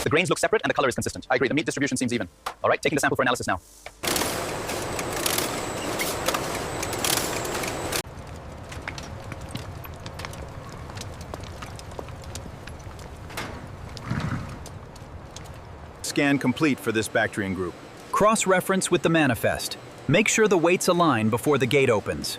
The grains look separate and the color is consistent. I agree, the meat distribution seems even. All right, taking the sample for analysis now. Scan complete for this Bactrian group. Cross-reference with the manifest. Make sure the weights align before the gate opens.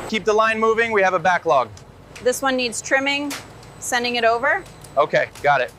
Keep the line moving, we have a backlog. This one needs trimming, sending it over. Okay, got it.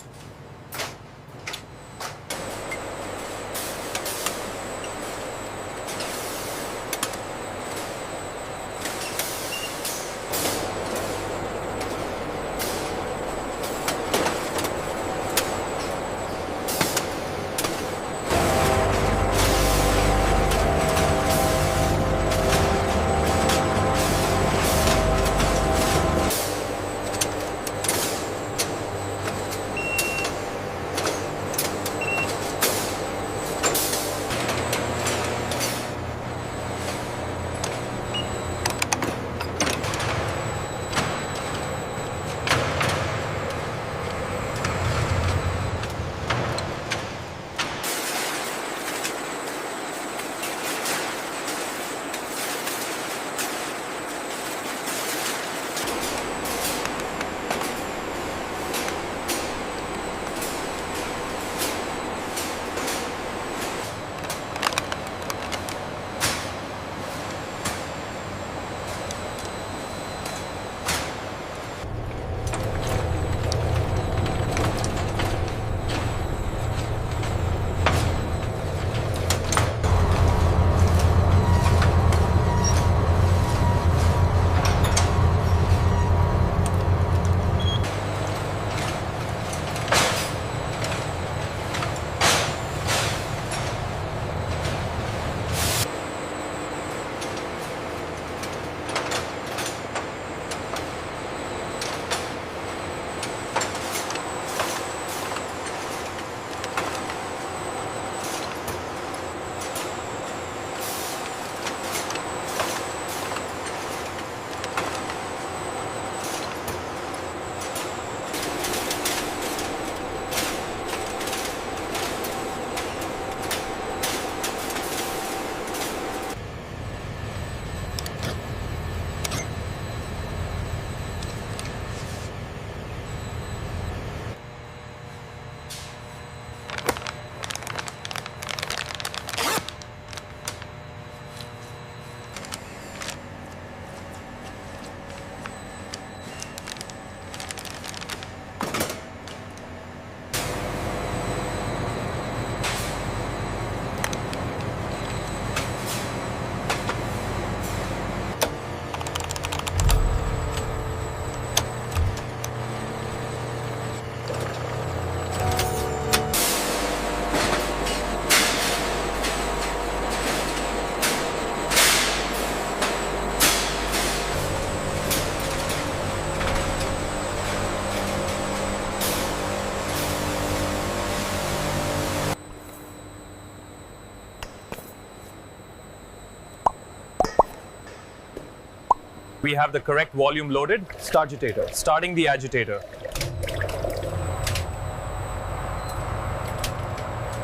We have the correct volume loaded. Stargitator. Starting the agitator.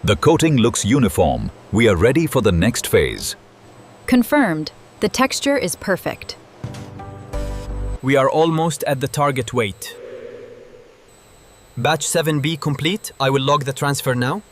The coating looks uniform. We are ready for the next phase. Confirmed. The texture is perfect. We are almost at the target weight. Batch 7B complete. I will log the transfer now.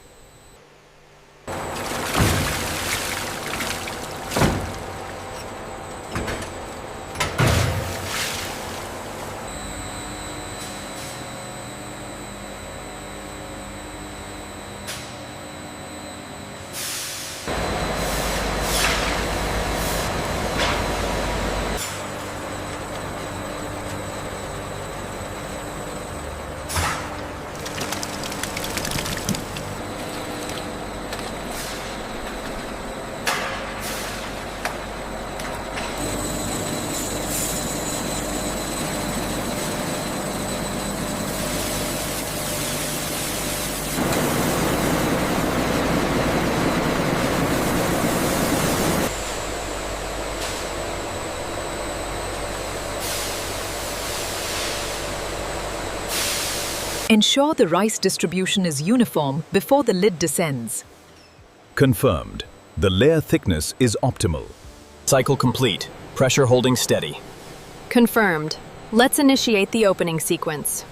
Ensure the rice distribution is uniform before the lid descends. Confirmed. The layer thickness is optimal. Cycle complete. Pressure holding steady. Confirmed. Let's initiate the opening sequence.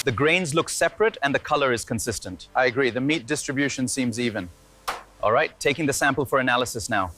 The grains look separate and the color is consistent. I agree. The meat distribution seems even. All right, taking the sample for analysis now.